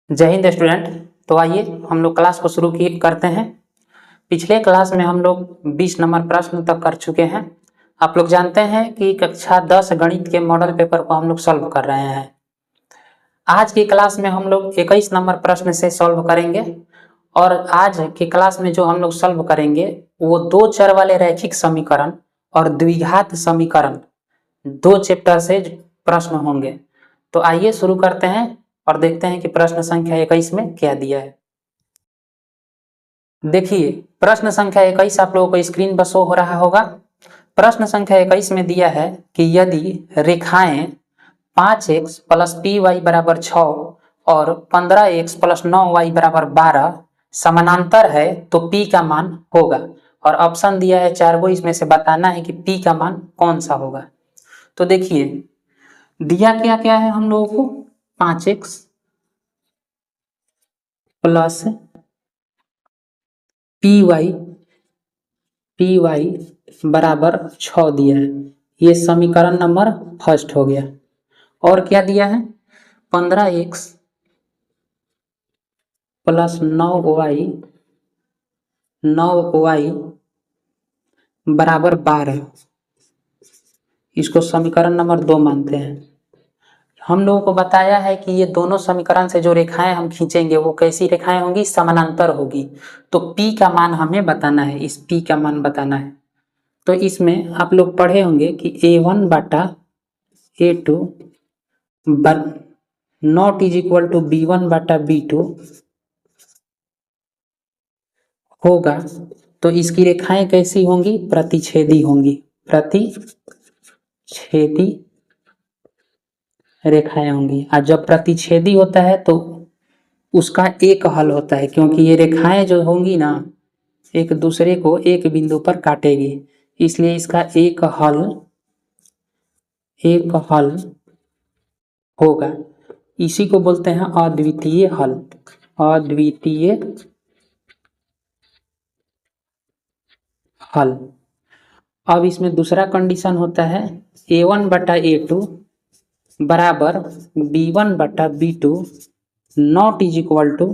जय हिंद स्टूडेंट। तो आइए हम लोग क्लास को शुरू करते हैं। पिछले क्लास में हम लोग 20 नंबर प्रश्न तक कर चुके हैं। आप लोग जानते हैं कि कक्षा 10 गणित के मॉडल पेपर को हम लोग सॉल्व कर रहे हैं। आज की क्लास में हम लोग 21 नंबर प्रश्न से सॉल्व करेंगे और आज की क्लास में जो हम लोग सॉल्व करेंगे वो दो चर वाले रैखिक समीकरण और द्विघात समीकरण दो चैप्टर से प्रश्न होंगे। तो आइए शुरू करते हैं और देखते हैं कि प्रश्न संख्या 21 में क्या दिया है। देखिए प्रश्न संख्या 21 आप लोगों को स्क्रीन पर शो हो रहा होगा। प्रश्न संख्या 21 में दिया है कि यदि रेखाएं 5x प्लस पी वाई बराबर 6 और 15x प्लस 9y बराबर 12 समानांतर है तो p का मान होगा। और ऑप्शन दिया है 4 गो, इसमें से बताना है कि p का मान कौन सा होगा। तो देखिए दिया क्या क्या है हम लोगों को, 5x प्लस पी वाई बराबर 6 दिया है, ये समीकरण नंबर फर्स्ट हो गया। और क्या दिया है, 15x प्लस 9y बराबर 12, इसको समीकरण नंबर 2 मानते हैं। हम लोगों को बताया है कि ये दोनों समीकरण से जो रेखाएं हम खींचेंगे वो कैसी रेखाएं होंगी, समानांतर होगी। तो P का मान हमें बताना है, इस P का मान बताना है। तो इसमें आप लोग पढ़े होंगे कि A1 बटा A2 not is equal to B1 बटा B2 होगा। तो इसकी रेखाएं कैसी होंगी, प्रतिच्छेदी होंगी, प्रतिच्छेदी रेखाएं होंगी। और जब प्रतिच्छेदी होता है तो उसका एक हल होता है, क्योंकि ये रेखाएं जो होंगी ना एक दूसरे को एक बिंदु पर काटेगी, इसलिए इसका एक हल होगा। इसी को बोलते हैं अद्वितीय हल, अद्वितीय हल। अब इसमें दूसरा कंडीशन होता है A1 बटा A2 बराबर B1 बटा B2 not is equal to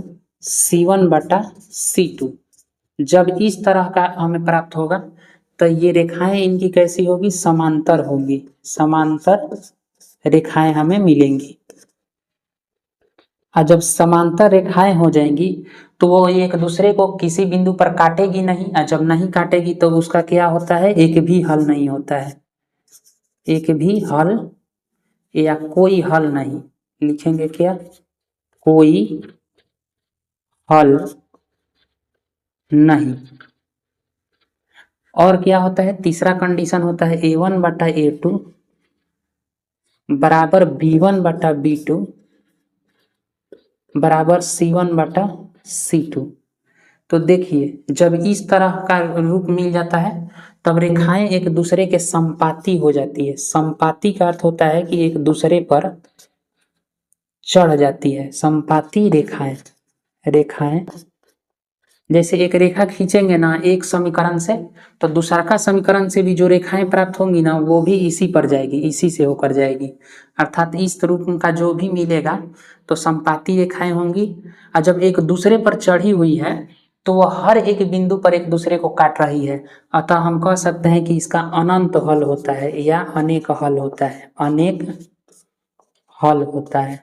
C1 बटा C2। जब इस तरह का हमें प्राप्त होगा तो ये रेखाएं इनकी कैसी होगी, समांतर होगी, समांतर रेखाएं हमें मिलेंगी। और जब समांतर रेखाएं हो जाएंगी तो वो एक दूसरे को किसी बिंदु पर काटेगी नहीं, और जब नहीं काटेगी तो उसका क्या होता है, एक भी हल नहीं होता है, एक भी हल या कोई हल नहीं, लिखेंगे क्या, कोई हल नहीं। और क्या होता है, तीसरा कंडीशन होता है A1 बटा A2 बराबर B1 बटा B2 बराबर C1 बटा C2। तो देखिए जब इस तरह का रूप मिल जाता है तब रेखाएं एक दूसरे के संपाती हो जाती है। संपाती का अर्थ होता है कि एक दूसरे पर चढ़ जाती है, संपाती रेखाएं जैसे एक रेखा खींचेंगे ना एक समीकरण से तो दूसरा का समीकरण से भी जो रेखाएं प्राप्त होंगी ना वो भी इसी पर जाएगी, इसी से होकर जाएगी। अर्थात इस रूप का जो भी मिलेगा तो संपाती रेखाएं होंगी। और जब एक दूसरे पर चढ़ी हुई है तो वह हर एक बिंदु पर एक दूसरे को काट रही है, अतः हम कह सकते हैं कि इसका अनंत हल होता है या अनेक हल होता है, अनेक हल होता है।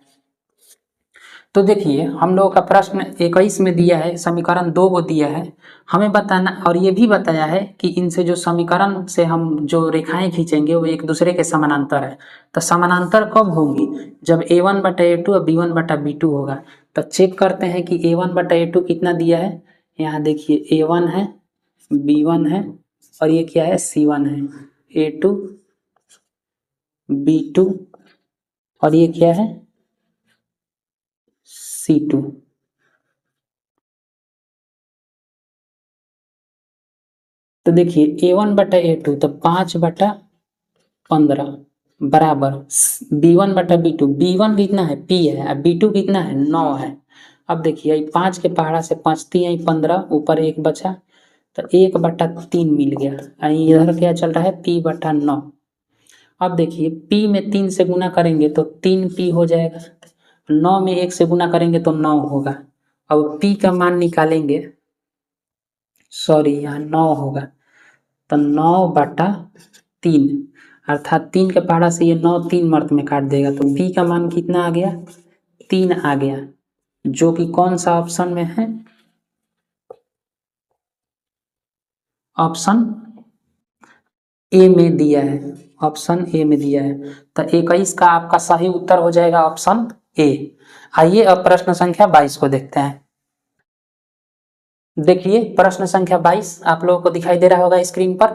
तो देखिए हम लोगों का प्रश्न 21 में दिया है, समीकरण 2 को दिया है, हमें बताना और ये भी बताया है कि इनसे जो समीकरण से हम जो रेखाएं खींचेंगे वो एक दूसरे के समानांतर है। तो समानांतर कब होंगी, जब A1 बटा A2 और B1 बटा B2 होगा। तो चेक करते हैं कि A1 बटा A2 कितना दिया है, यहाँ देखिए A1 है, B1 है और ये क्या है, C1 है, A2 B2 और ये क्या है, C2। तो देखिए A1 बटा A2 तो 5 बटा 15 बराबर B1 बटा B2, B1 कितना है, P है, और B2 कितना है, 9 है। अब देखिए 5 के पहाड़ा से 5 3 15, ऊपर 1 बचा तो 1 बटा 3 मिल गया। इधर क्या चल रहा है, P बटा 9। अब देखिए P में 3 से गुना करेंगे तो 3P हो जाएगा। 9 में 1 से गुना करेंगे तो 9 होगा। अब p का मान निकालेंगे, सॉरी यहाँ 9 होगा, तो 9/3 अर्थात 3 के पहाड़ा से ये 9 3 मर्त में काट देगा, तो p का मान कितना आ गया, 3 आ गया, जो कि कौन सा ऑप्शन में है, ऑप्शन ए में दिया है, ऑप्शन ए में दिया है। तो 21 का आपका सही उत्तर हो जाएगा ऑप्शन ए। आइए अब प्रश्न संख्या 22 को देखते हैं। देखिए प्रश्न संख्या 22 आप लोगों को दिखाई दे रहा होगा स्क्रीन पर।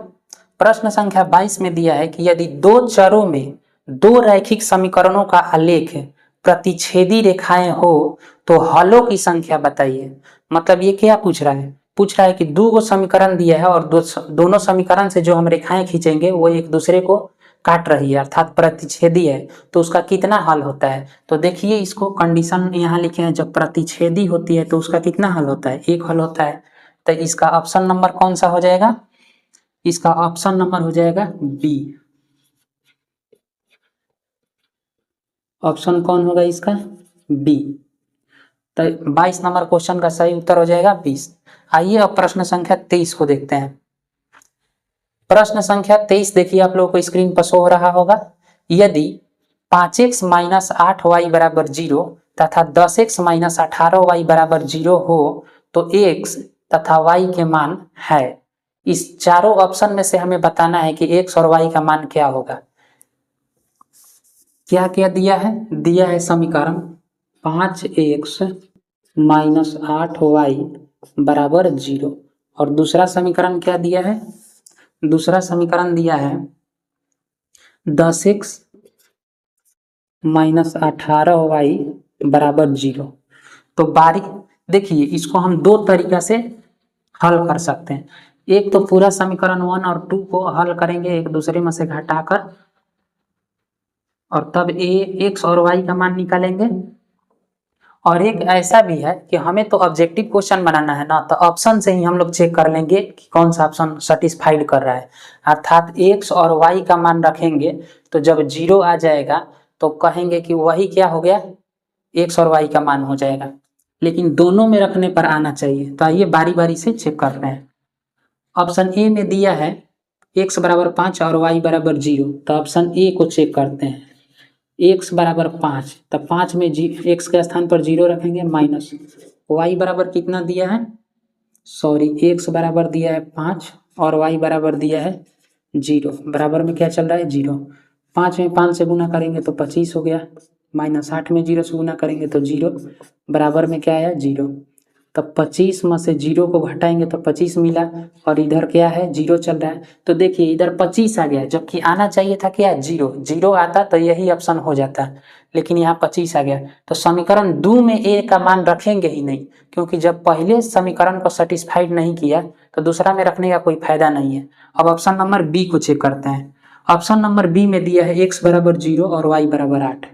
प्रश्न संख्या 22 में दिया है कि यदि दो चरों में दो रैखिक समीकरणों का आलेख प्रतिच्छेदी रेखाएं हो तो हलों की संख्या बताइए। मतलब ये क्या पूछ रहा है, पूछ रहा है कि दो समीकरण दिया है और दोनों समीकरण से जो हम रेखाएं खींचेंगे वो एक दूसरे को काट रही है अर्थात प्रतिच्छेदी है, तो उसका कितना हल होता है। तो देखिए इसको कंडीशन यहाँ लिखे हैं, जब प्रतिच्छेदी होती है तो उसका कितना हल होता है, एक हल होता है। तो इसका ऑप्शन नंबर कौन सा हो जाएगा, इसका ऑप्शन नंबर हो जाएगा बी। ऑप्शन कौन होगा इसका, बी। तो 22 नंबर क्वेश्चन का सही उत्तर हो जाएगा 20। आइए अब प्रश्न संख्या 23 को देखते हैं। प्रश्न संख्या 23 देखिए आप लोगों को स्क्रीन पर शो हो रहा होगा। यदि 5x माइनस 8y बराबर 0 तथा 10x माइनस 18y बराबर 0 हो तो x तथा y के मान है। इस चारों ऑप्शन में से हमें बताना है कि x और y का मान क्या होगा। क्या क्या दिया है, दिया है समीकरण 5x माइनस 8y बराबर 0, और दूसरा समीकरण क्या दिया है, दूसरा समीकरण दिया है 10x माइनस 18y बराबर 0। तो बारीक देखिए इसको हम दो तरीका से हल कर सकते हैं। एक तो पूरा समीकरण 1 और 2 को हल करेंगे एक दूसरे में से घटाकर, और तब x और y का मान निकालेंगे। और एक ऐसा भी है कि हमें तो ऑब्जेक्टिव क्वेश्चन बनाना है ना, तो ऑप्शन से ही हम लोग चेक कर लेंगे कि कौन सा ऑप्शन सेटिस्फाइड कर रहा है, अर्थात x और y का मान रखेंगे तो जब 0 आ जाएगा तो कहेंगे कि वही क्या हो गया, x और y का मान हो जाएगा। लेकिन दोनों में रखने पर आना चाहिए। तो आइए बारी बारी से चेक करते हैं। ऑप्शन ए में दिया है x बराबर 5 और y बराबर 0, तो ऑप्शन ए को चेक करते हैं। x बराबर 5, तब 5 में x के स्थान पर 0 रखेंगे, माइनस y बराबर कितना दिया है, सॉरी x बराबर दिया है 5 और y बराबर दिया है 0, बराबर में क्या चल रहा है 0। 5 में 5 से गुना करेंगे तो 25 हो गया, माइनस 8 में 0 से गुना करेंगे तो 0, बराबर में क्या आया 0। तब 25 में से 0 को घटाएंगे तो 25 मिला, और इधर क्या है 0 चल रहा है। तो देखिए इधर 25 आ गया, जबकि आना चाहिए था क्या 0, 0 आता तो यही ऑप्शन हो जाता, लेकिन यहाँ 25 आ गया। तो समीकरण 2 में ए का मान रखेंगे ही नहीं, क्योंकि जब पहले समीकरण को सेटिस्फाइड नहीं किया तो दूसरा में रखने का कोई फायदा नहीं है। अब ऑप्शन नंबर बी को चेक करते हैं। ऑप्शन नंबर बी में दिया है x बराबर 0 और y बराबर 8।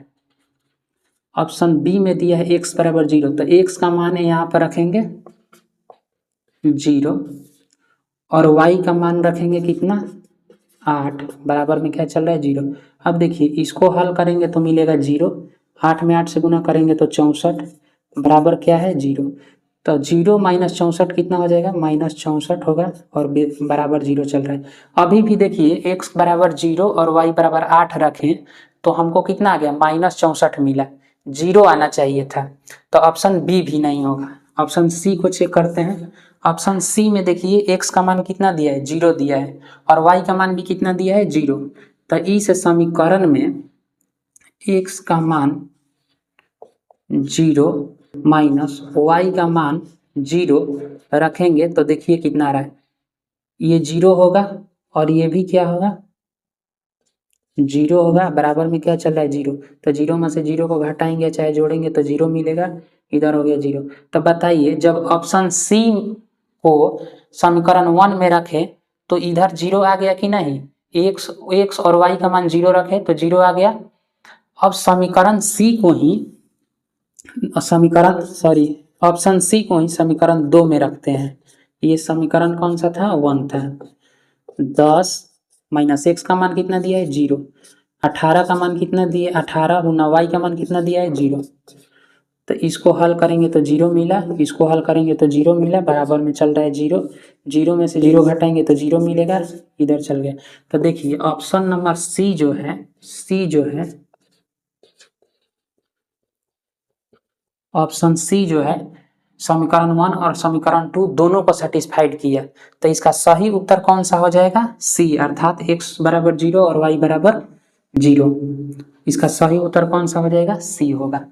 ऑप्शन बी में दिया है x बराबर 0, तो x का मान है यहाँ पर रखेंगे 0 और y का मान रखेंगे कितना 8, बराबर में क्या चल रहा है 0। अब देखिए इसको हल करेंगे तो मिलेगा 0, 8 में 8 से गुना करेंगे तो 64, बराबर क्या है 0। तो 0 माइनस 64 कितना हो जाएगा, माइनस 64 होगा, और बराबर 0 चल रहा है। अभी भी देखिए x बराबर 0 और y बराबर 8 रखें तो हमको कितना आ गया, माइनस 64 मिला, 0 आना चाहिए था। तो ऑप्शन बी भी नहीं होगा। ऑप्शन सी को चेक करते हैं। ऑप्शन सी में देखिए x का मान कितना दिया है 0 दिया है, और y का मान भी कितना दिया है 0। तो इस समीकरण में x का मान 0 माइनस y का मान 0 रखेंगे तो देखिए कितना आ रहा है, ये 0 होगा और ये भी क्या होगा 0 होगा, बराबर में क्या चल रहा है 0। तो 0 में से 0 को घटाएंगे चाहे जोड़ेंगे तो 0 मिलेगा, इधर हो गया 0। तो बताइए जब ऑप्शन सी को समीकरण 1 में रखें तो इधर 0 आ गया कि नहीं, x और y का मान 0 रखे तो 0 आ गया। अब समीकरण सी को ही ऑप्शन सी को ही समीकरण 2 में रखते हैं। ये समीकरण कौन सा था, 1 था। 10 माइनस x का मान कितना दिया है 0, 18 का मान कितना दिया है 18 गुना y का मान कितना दिया है 0, तो इसको हल करेंगे तो 0 मिला, इसको हल करेंगे तो 0 मिला, बराबर में चल रहा है 0, 0 में से 0 घटाएंगे तो 0 मिलेगा, इधर चल गया। तो देखिए ऑप्शन नंबर सी जो है, ऑप्शन सी जो है समीकरण 1 और समीकरण 2 दोनों को सेटिस्फाइड किया। तो इसका सही उत्तर कौन सा हो जाएगा? सी, अर्थात x बराबर 0 और y बराबर 0। इसका सही उत्तर कौन सा हो जाएगा? सी होगा।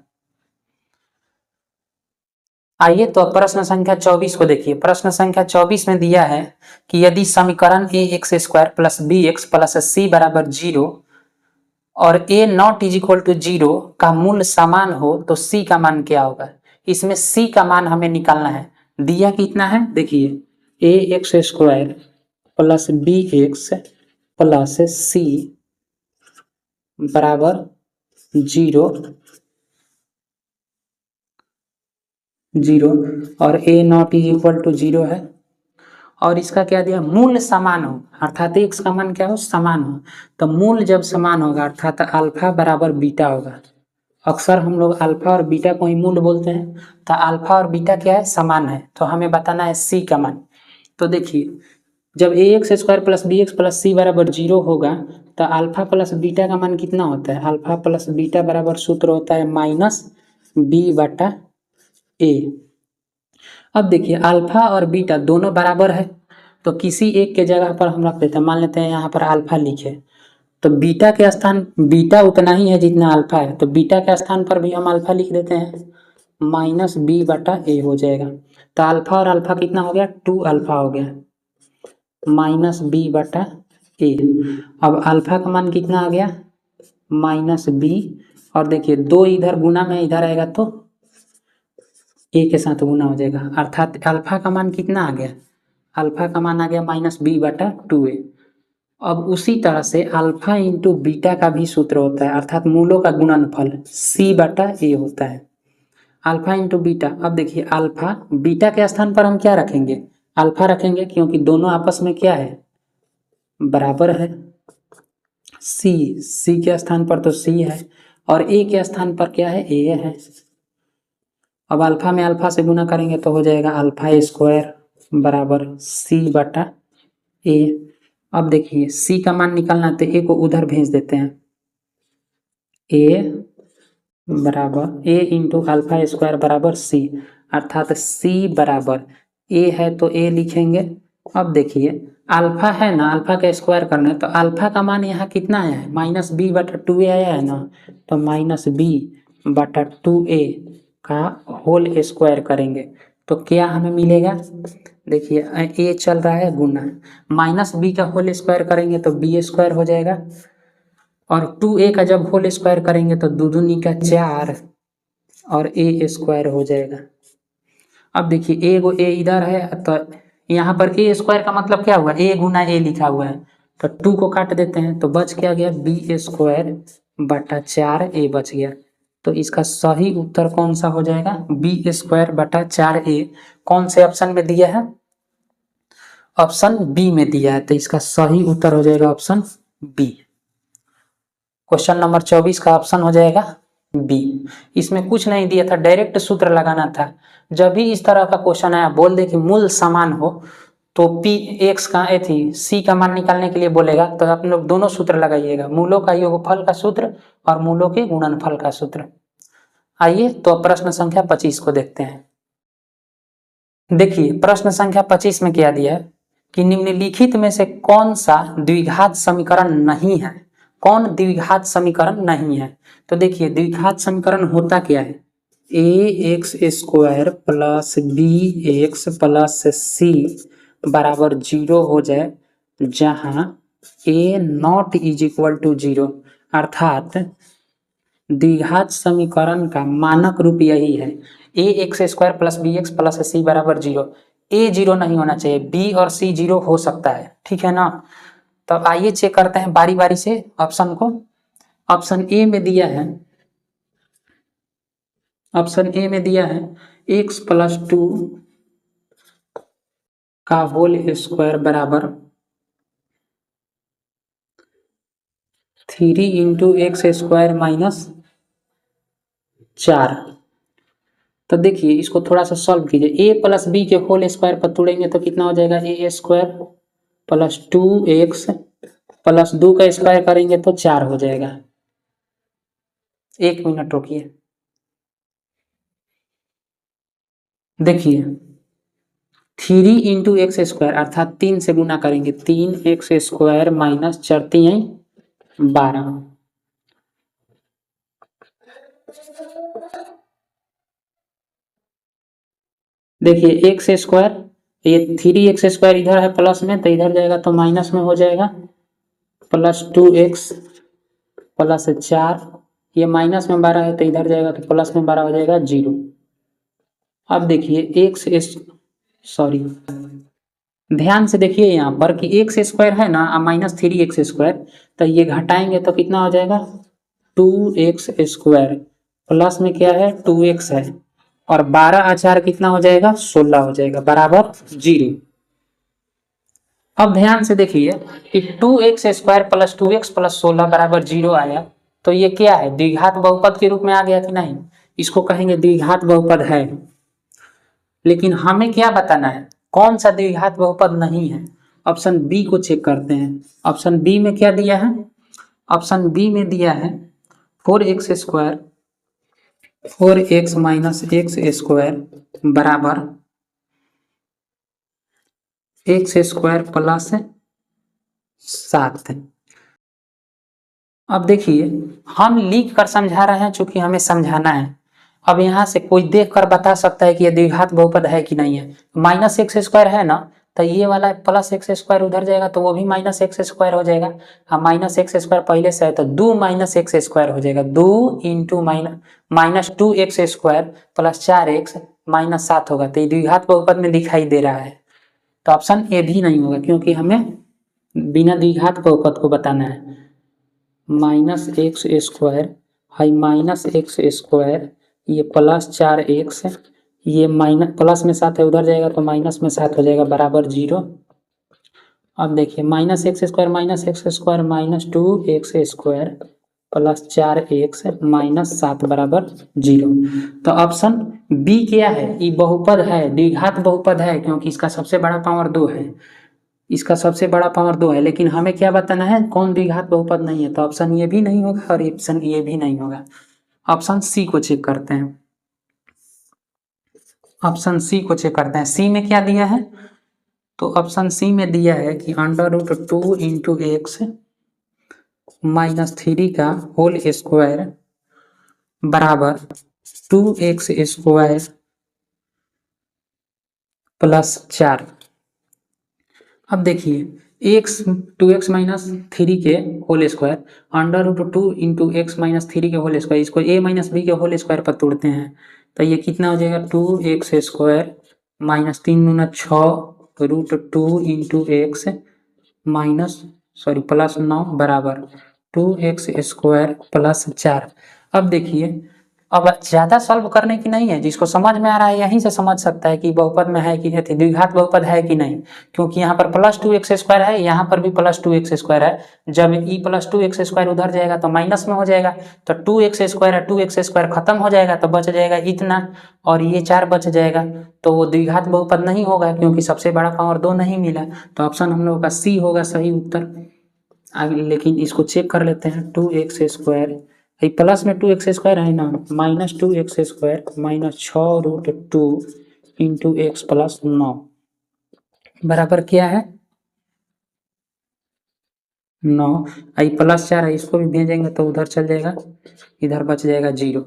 आइए तो अब प्रश्न संख्या 24 को देखिए। प्रश्न संख्या 24 में दिया है कि यदि समीकरण a x square plus b x plus c बराबर 0 और a not is equal to 0 का मूल्य समान हो तो सी का मान क्या होगा। इसमें सी का मान हमें निकालना है। दिया कितना है देखिए, a x square plus b x plus c बराबर 0 और a not is equal to 0 है। और इसका क्या दिया? मूल्य समान हो, अर्थात एक्स का मान क्या हो? समान हो। तो मूल्य जब समान होगा अर्थात अल्फा बराबर बीटा होगा। अक्सर हम लोग अल्फा और बीटा को ही मूल्य बोलते हैं। तो अल्फा और बीटा क्या है? समान है। तो हमें बताना है सी का मान। तो देखिए जब a x square plus b x plus c बराबर 0 होगा तो अल्फा प्लस बीटा का मान कितना होता है? अल्फा प्लस बीटा बराबर सूत्र होता है माइनस बी बटा ए। अब देखिए अल्फा और बीटा दोनों बराबर है, तो किसी एक के जगह पर हम रख देते हैं। मान लेते हैं यहाँ पर अल्फा लिखे, तो बीटा के स्थान, बीटा उतना ही है जितना अल्फा है, तो बीटा के स्थान पर भी हम अल्फा लिख देते हैं, माइनस बी बटा ए हो जाएगा। तो अल्फा और अल्फा कितना हो गया? 2 अल्फा हो गया, माइनस बी बटा ए। अब अल्फा का मान कितना आ गया? माइनस बी, और देखिए 2 इधर गुना में इधर आएगा तो ए के साथ गुना हो जाएगा, अर्थात अल्फा का मान कितना आ गया? अल्फा का मान आ गया माइनस बी बटा 2a। अब उसी तरह से अल्फा इंटू बीटा का भी सूत्र होता है, अर्थात मूलों का गुणनफल c बटा a होता है। अल्फा इंटू बीटा, अब देखिए अल्फा, बीटा के स्थान पर हम क्या रखेंगे? अल्फा रखेंगे, क्योंकि दोनों आपस में क्या है? बराबर है। c के स्थान पर तो c है, और a के स्थान पर क्या है? a है। अब अल्फा में अल्फा से गुना करेंगे तो हो जाएगा अल्फा स्क्वायर बराबर सी बटा ए। अब देखिए सी का मान निकालना, तो ए को उधर भेज देते हैं, ए बराबर ए इंटू अल्फा स्क्वायर बराबर सी, अर्थात सी बराबर ए है तो ए लिखेंगे। अब देखिए अल्फा है ना, अल्फा का स्क्वायर करना है, तो अल्फा का मान यहाँ कितना आया है? माइनस बी बटा 2a आया है ना, तो माइनस बी बटा 2a का होल स्क्वायर करेंगे तो क्या हमें मिलेगा? देखिए ए चल रहा है गुना, माइनस बी का होल स्क्वायर करेंगे तो बी स्क्वायर हो जाएगा, और 2a का जब होल स्क्वायर करेंगे तो दूनी का 4 और ए स्क्वायर हो जाएगा। अब देखिए ए को ए इधर है, तो यहाँ पर ए स्क्वायर का मतलब क्या हुआ? ए गुना ए लिखा हुआ है, तो 2 को काट देते हैं तो बच क्या गया? बी स्क्वायर बटा 4a बच गया। तो इसका सही उत्तर कौन सा हो जाएगा? बी स्क्वायर बटा 4a। कौन से ऑप्शन में दिया है? ऑप्शन बी में दिया है, तो इसका सही उत्तर हो जाएगा ऑप्शन बी। क्वेश्चन नंबर 24 का ऑप्शन हो जाएगा बी। इसमें कुछ नहीं दिया था, डायरेक्ट सूत्र लगाना था। जब भी इस तरह का क्वेश्चन आया, बोल दे कि मूल समान हो, तो पी एक्स का थी सी का मान निकालने के लिए बोलेगा, तो आप लोग दोनों सूत्र लगाइएगा, मूलों का योगफल का सूत्र और मूलों के गुणनफल का सूत्र। आइए तो प्रश्न संख्या 25 को देखते हैं। देखिए प्रश्न संख्या 25 में क्या दिया है कि निम्नलिखित में से कौन सा द्विघात समीकरण नहीं है? कौन द्विघात समीकरण नहीं है? तो देखिए द्विघात समीकरण होता क्या है? A x square plus b x plus c बराबर 0 हो जाए, जहां a not is equal to 0, अर्थात द्विघात समीकरण का मानक रूप यही है, a x square plus b x plus c बराबर 0। ए 0 नहीं होना चाहिए, बी और सी 0 हो सकता है, ठीक है ना। तो आइए चेक करते हैं बारी बारी से ऑप्शन को। ऑप्शन ए में दिया है, ऑप्शन ए में दिया है एक्स प्लस 2 का होल स्क्वायर बराबर 3 इंटू एक्स स्क्वायर माइनस 4। तो देखिए इसको थोड़ा सा सॉल्व कीजिए। a प्लस बी के होल स्क्वायर पर तोड़ेंगे तो कितना हो जाएगा, ए स्क्वायर प्लस 2x प्लस 2 का स्क्वायर करेंगे तो 4 हो जाएगा। 1 मिनट रोकिए। देखिए 3 इंटू एक्स स्क्वायर अर्थात 3 से गुना करेंगे, 3x स्क्वायर माइनस 4×3=12। देखिए एक्स स्क्वायर, ये 3x स्क्वायर इधर है प्लस में तो इधर जाएगा तो माइनस में हो जाएगा, प्लस 2x प्लस 4, ये माइनस में 12 है तो इधर जाएगा तो प्लस में 12 हो जाएगा 0। अब देखिए सॉरी ध्यान से देखिए यहाँ पर कि एक्स स्क्वायर है ना माइनस 3x स्क्वायर, तो ये घटाएंगे तो कितना हो जाएगा 2x स्क्वायर प्लस में क्या है 2x है और 12 कितना हो जाएगा 16 हो जाएगा बराबर 0। अब ध्यान से देखिए कि 2x square plus 2x plus 16 बराबर 0 आया, तो ये क्या है द्विघात बहुपद के रूप में आ गया कि नहीं, इसको कहेंगे द्विघात बहुपद है। लेकिन हमें क्या बताना है कौन सा द्विघात बहुपद नहीं है। ऑप्शन बी को चेक करते हैं। ऑप्शन बी में क्या दिया है, ऑप्शन बी में दिया है 4x square 4x minus x square बराबर एक्स स्क्वायर प्लस 7। अब देखिए हम लिख कर समझा रहे हैं चूंकि हमें समझाना है। अब यहाँ से कोई देख कर बता सकता है कि ये द्विघात बहुपद है कि नहीं है। माइनस एक्स स्क्वायर है ना, तो ये वाला प्लस एक्स स्क्वायर उधर जाएगा तो वो भी माइनस एक्स स्क्वायर हो जाएगा। हाँ माइनस एक्स स्क्वायर पहले से है तो 2 माइनस एक्स स्क्वायर हो जाएगा, 2 into minus 2x square plus 4x minus 7 होगा, तो ये द्विघात बहुपद में दिखाई दे रहा है। तो ऑप्शन ए भी नहीं होगा क्योंकि हमें बिना द्विघात बहुपद को बताना है। Minus x square high minus x square ये प्लस 4x, ये माइनस प्लस में 7 है उधर जाएगा तो माइनस में 7 हो जाएगा बराबर 0। अब देखिए minus x square minus 2x square plus 4x minus 7 बराबर 0। तो ऑप्शन बी क्या है, ये बहुपद है, द्विघात बहुपद है क्योंकि इसका सबसे बड़ा पावर 2 है, इसका सबसे बड़ा पावर 2 है। लेकिन हमें क्या बताना है कौन द्विघात बहुपद नहीं है, तो ऑप्शन ये भी नहीं होगा और ऑप्शन ये भी नहीं होगा। ऑप्शन सी को चेक करते हैं। ऑप्शन सी को चेक करते हैं, सी में क्या दिया है, तो ऑप्शन सी में दिया है कि √2 इंटू एक्स माइनस 3 का होल स्क्वायर बराबर 2x स्क्वायर प्लस 4। अब देखिए x 2x माइनस 3 के whole square √2 into x minus 3 के होल स्क्वायर, इसको a माइनस बी के होल स्क्वायर पर तोड़ते हैं तो ये कितना हो जाएगा 2x square minus 3×6 √2 into x minus plus 9 बराबर 2x स्क्वायर प्लस 4। अब देखिए अब ज्यादा सॉल्व करने की नहीं है, जिसको समझ में आ रहा है यहीं से समझ सकता है कि बहुपद में है कि द्विघात बहुपद है कि नहीं, क्योंकि यहाँ पर प्लस 2x स्क्वायर है, यहाँ पर भी प्लस 2x स्क्वायर है। जब e प्लस 2x स्क्वायर उधर जाएगा तो माइनस में हो जाएगा, तो 2x स्क्वायर है 2x स्क्वायर खत्म हो जाएगा तो बच जाएगा इतना और ये 4 बच जाएगा, तो वो द्विघात बहुपद नहीं होगा क्योंकि सबसे बड़ा पावर 2 नहीं मिला। तो ऑप्शन हम लोगों का सी होगा सही उत्तर। आगे लेकिन इसको चेक कर लेते हैं, 2x स्क्वायर प्लस में 2x स्क्वायर है ना, minus 2x square minus 6√2 into x plus 9 बराबर क्या है 9। आई प्लस 4 है, इसको भी भेजेंगे तो उधर चल जाएगा, इधर बच जाएगा 0।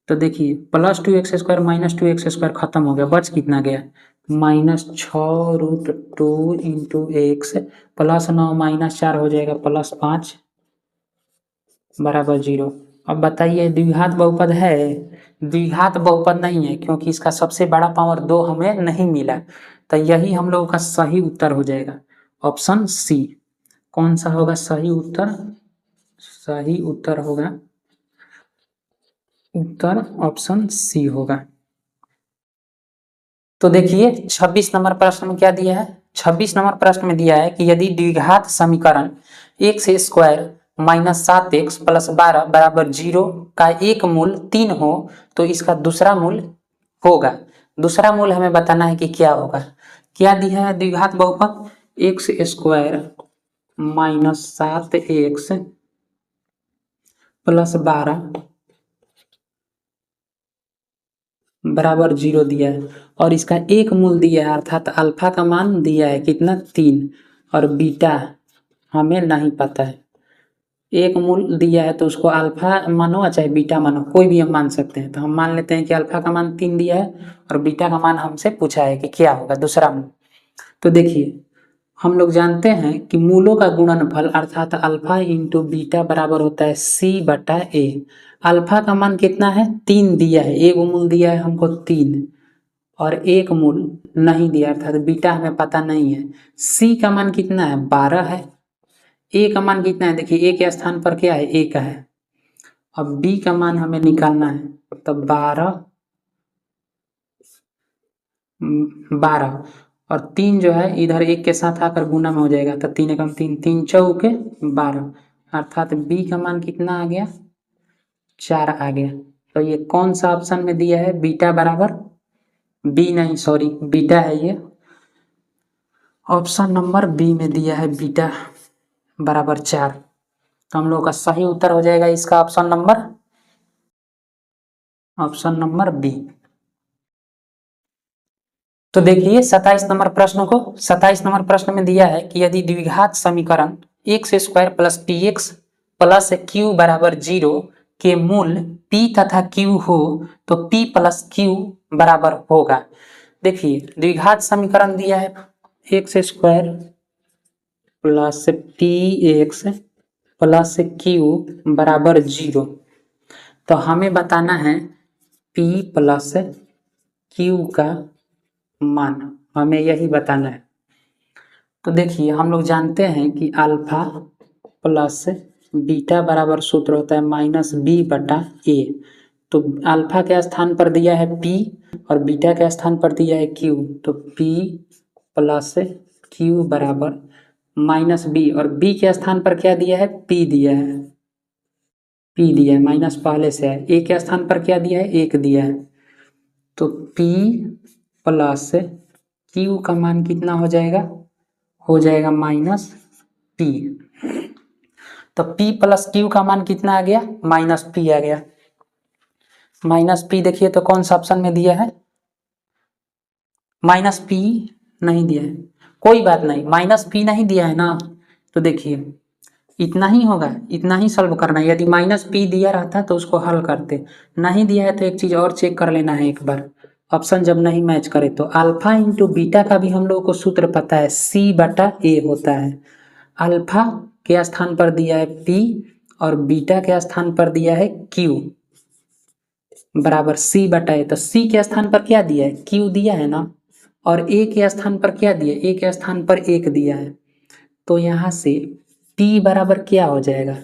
तो देखिए plus 2x square minus 2x square खत्म हो गया, बच कितना गया minus 6√2 into x plus 9 minus 4 हो जाएगा प्लस 5 बराबर 0। अब बताइए द्विघात बहुपद है, द्विघात बहुपद नहीं है क्योंकि इसका सबसे बड़ा पावर 2 हमें नहीं मिला, तो यही हम लोगों का सही उत्तर हो जाएगा ऑप्शन सी। कौन सा होगा सही उत्तर, सही उत्तर होगा उत्तर ऑप्शन सी होगा। तो देखिए 26 नंबर प्रश्न में क्या दिया है, 26 नंबर प्रश्न में दिया है कि यदि द्विघात समीकरण एक्स स्क्वायर -7x + 12 बराबर 0 का एक मूल 3 हो तो इसका दूसरा मूल होगा। दूसरा मूल हमें बताना है कि क्या होगा। क्या दिया है द्विघात बहुपद, x² -7x + 12 बराबर 0 दिया है और इसका एक मूल दिया है अर्थात अल्फा का मान दिया है कितना 3 और बीटा हमें नहीं पता है। एक मूल दिया है तो उसको अल्फा मानो चाहे बीटा मानो, कोई भी हम मान सकते हैं। तो हम मान लेते हैं कि अल्फा का मान 3 दिया है और बीटा का मान हमसे पूछा है कि क्या होगा दूसरा मूल। तो देखिए हम लोग जानते हैं कि मूलों का गुणनफल अर्थात अल्फा इंटू बीटा बराबर होता है c/a। अल्फा का मान कितना है 3 दिया है, एक मूल दिया है हमको 3 और एक मूल नहीं दिया अर्थात बीटा हमें पता नहीं है। c का मान कितना है 12 है, a का मान कितना है देखिए a के स्थान पर क्या है 1 है। अब b का मान हमें निकालना है तो 12 और 3 जो है इधर 1 के साथ आकर गुना में हो जाएगा तो 3 एकम 3, 3 चौके 12 अर्थात b का मान कितना आ गया 4 आ गया। तो ये कौन सा ऑप्शन में दिया है बीटा बराबर बी नहीं सॉरी बीटा है, ये ऑप्शन नंबर बी में दिया है बीटा बराबर 4। तो हम लोग का सही उत्तर हो जाएगा इसका ऑप्शन नंबर बी। तो देखिए 27 नंबर प्रश्न को, 27 नंबर प्रश्न में दिया है कि यदि द्विघात समीकरण x² + px + q बराबर 0 के मूल p तथा q हो तो p + q बराबर होगा। देखिए द्विघात समीकरण दिया है x² + px + q बराबर 0, तो हमें बताना है p + q का मान, हमें यही बताना है। तो देखिए हम लोग जानते हैं कि अल्फा प्लस बीटा बराबर सूत्र होता है -b/a। तो अल्फा के स्थान पर दिया है p और बीटा के स्थान पर दिया है q, तो p + q बराबर -b और b के स्थान पर क्या दिया है p दिया है, p दिया है माइनस पहले से है, a के स्थान पर क्या दिया है 1 दिया है। तो p + q का मान कितना हो जाएगा -p। तो p + q का मान कितना आ गया -p आ गया। -p देखिए तो कौन सा ऑप्शन में दिया है -p नहीं दिया है, कोई बात नहीं -p नहीं दिया है ना। तो देखिए इतना ही होगा, इतना ही सॉल्व करना है। यदि -p दिया रहता तो उसको हल करते, नहीं दिया है तो एक चीज और चेक कर लेना है एक बार, ऑप्शन जब नहीं मैच करे तो अल्फा इंटू बीटा का भी हम लोगों को सूत्र पता है c/a होता है। अल्फा के स्थान पर दिया है p और बीटा के स्थान पर दिया है q बराबर c/a। तो c के स्थान पर क्या दिया है q दिया है ना और a के स्थान पर क्या दिया है a के स्थान पर 1 दिया है। तो यहाँ से p बराबर क्या हो जाएगा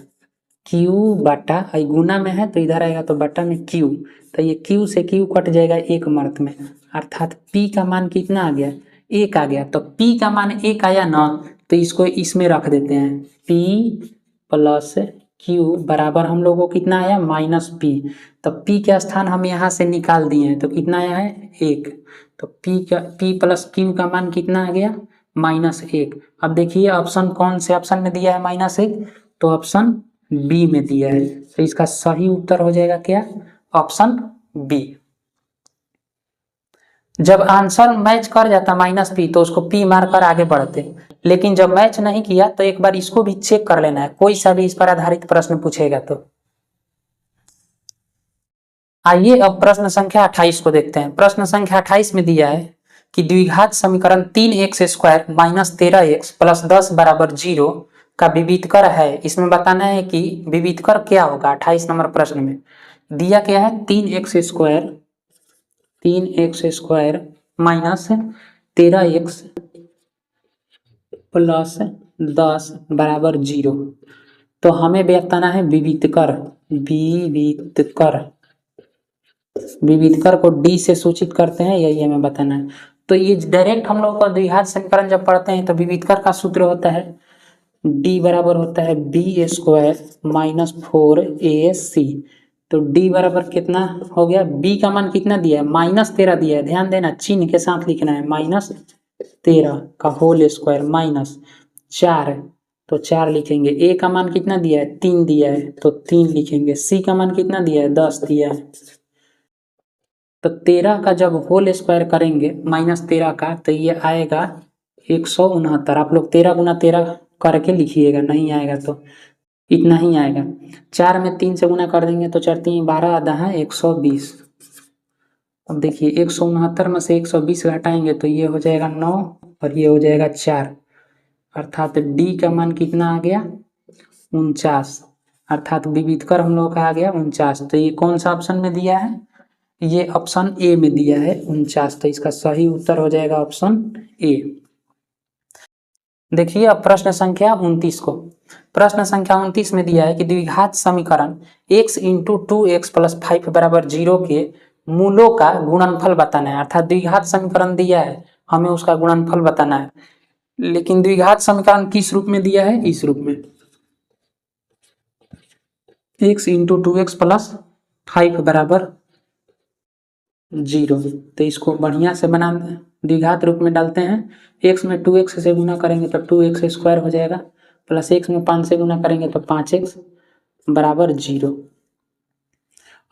q/, गुना में है तो इधर आएगा तो बटा में q, तो ये q से q कट जाएगा एक मर्त में अर्थात p का मान कितना आ गया 1 आ गया। तो p का मान 1 आया ना तो इसको इसमें रख देते हैं p + q बराबर हम लोगों को कितना आया -p। तो p का स्थान हम यहाँ से निकाल दिए हैं तो कितना आया है 1, तो p + q का मान कितना आ गया -1। अब देखिए ऑप्शन कौन से ऑप्शन में दिया है -1, तो ऑप्शन बी में दिया है। तो इसका सही उत्तर हो जाएगा क्या ऑप्शन बी। जब आंसर मैच कर जाता -p तो उसको p मारकर आगे बढ़ते, लेकिन जब मैच नहीं किया तो एक बार इसको भी चेक कर लेना है, कोई सा भी इस पर आधारित प्रश्न पूछेगा तो। आइए अब प्रश्न संख्या 28 को देखते हैं। प्रश्न संख्या 28 में दिया है कि द्विघात समीकरण 3x² - 13x + 10 बराबर 0 का विविधकर है। इसमें बताना है कि विविधकर क्या होगा। 28 नंबर प्रश्न में दिया क्या है 3x² - 13x + 10 बराबर 0। तो हमें बताना है विविधकर को डी से सूचित करते हैं, यही हमें बताना है। तो ये डायरेक्ट हम लोग का द्विघात समीकरण जब पढ़ते हैं तो विविधकर का सूत्र होता है डी बराबर होता है बी स्क्वायर माइनस 4ac। तो डी बराबर कितना हो गया, बी का मान कितना दिया है -13 दिया है, ध्यान देना चिन्ह के साथ लिखना है, -13 का होल स्क्वायर माइनस 4 है तो 4 लिखेंगे। ए का मान कितना दिया है 3 दिया है तो 3 लिखेंगे। सी का मान कितना दिया है 10 दिया है। तो 13 का जब होल स्क्वायर करेंगे -13 का तो ये आएगा 169। आप लोग 13 गुना 13 करके लिखिएगा, नहीं आएगा तो इतना ही आएगा। 4 में 3 से गुना कर देंगे तो 4 3 12 आधा है 120। अब देखिए 169 में से 120 घटाएंगे तो ये हो जाएगा 9 और ये हो जाएगा 4, अर्थात डी का मान कितना आ गया 49, अर्थात विविधकर हम लोग का आ गया 49। तो ये कौन सा ऑप्शन में दिया है, ये ऑप्शन ए में दिया है 49। तो इसका सही उत्तर हो जाएगा ऑप्शन ए। देखिए अब प्रश्न संख्या 29 को, प्रश्न संख्या 29 में दिया है कि द्विघात समीकरण x इंटू 2x प्लस 5 बराबर 0 के मूलों का गुणनफल बताना है। अर्थात द्विघात समीकरण दिया है, हमें उसका गुणनफल बताना है। लेकिन द्विघात समीकरण किस रूप में दिया है, इस रूप में x इंटू 2x प्लस 5 बराबर 0। तो इसको बढ़िया से बना द्विघात रूप में डालते हैं। x में 2x से गुना करेंगे तो 2x स्क्वायर हो जाएगा, प्लस x में 5 से गुना करेंगे तो 5x बराबर 0।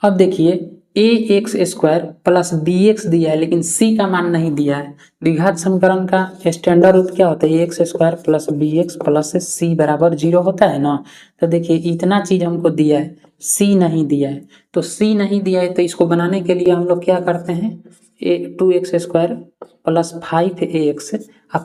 अब देखिए ax स्क्वायर प्लस bx दिया है लेकिन c का मान नहीं दिया है। द्विघात समीकरण का स्टैंडर्ड रूप क्या होता है, ax square plus bx plus c बराबर 0 होता है ना। तो देखिए इतना चीज हमको दिया है, c नहीं दिया है। तो c नहीं दिया है तो इसको बनाने के लिए हम लोग क्या करते हैं, 2x square plus 5ax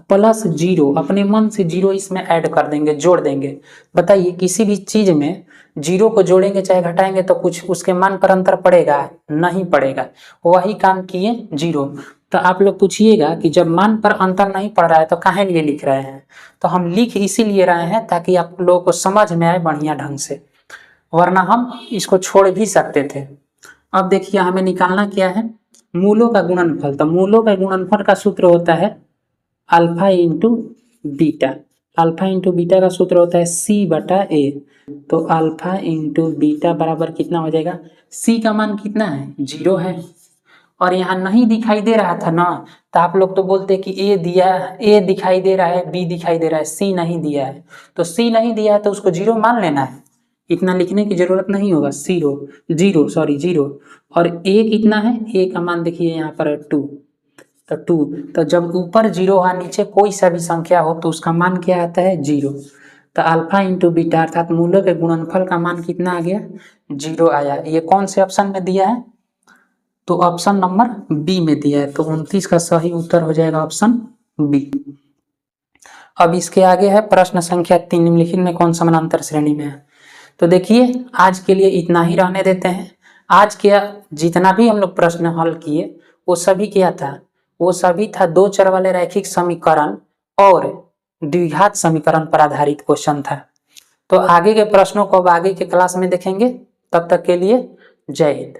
plus 0, अपने मन से 0 इसमें ऐड कर देंगे, जोड़ देंगे। बताइए किसी भी चीज में 0 को जोड़ेंगे चाहे घटाएंगे तो कुछ उसके मान पर अंतर पड़ेगा, नहीं पड़ेगा। वही काम किए 0। तो आप लोग पूछिएगा कि जब मान पर अंतर नहीं पड़ रहा है तो काहे लिए लिख रहे हैं। तो हम लिख इसीलिए रहे हैं ताकि आप लोगों को समझ में आए बढ़िया ढंग से, वरना हम इसको छोड़ भी सकते थे। अब देखिए हमें निकालना क्या है, मूलों का गुणनफल। तो मूलों का गुणनफल का सूत्र होता है alpha into beta. Alpha into beta का सूत्र होता है c बटा a। तो अल्फा इंटू बीटा बराबर कितना हो जाएगा, c का मान कितना है 0 है और यहाँ नहीं दिखाई दे रहा था ना, तो आप लोग तो बोलते कि a दिखाई दे रहा है, b दिखाई दे रहा है, c नहीं दिया है। तो c नहीं दिया है तो उसको 0 मान लेना है, इतना लिखने की जरूरत नहीं होगा। 0 और a कितना है, a का मान देखिए यहाँ पर 2। तो 2, तो जब ऊपर 0 है नीचे कोई सा भी संख्या हो तो उसका मान क्या आता है 0। तो अल्फा इंटू बीटा अर्थात मूलों के गुणनफल का मान कितना आ गया 0 आया। ये कौन से ऑप्शन में दिया है, तो ऑप्शन नंबर बी में दिया है। तो 29 का सही उत्तर हो जाएगा ऑप्शन बी। अब इसके आगे है प्रश्न संख्या 3, निम्नलिखित में कौन समानांतर श्रेणी में है। तो देखिए आज के लिए इतना ही रहने देते हैं। आज के जितना भी हम लोग प्रश्न हल किए वो सभी क्या था, वो सभी था 2 चर वाले रैखिक समीकरण और द्विघात समीकरण पर आधारित क्वेश्चन था। तो आगे के प्रश्नों को अब आगे के क्लास में देखेंगे। तब तक के लिए जय हिंद।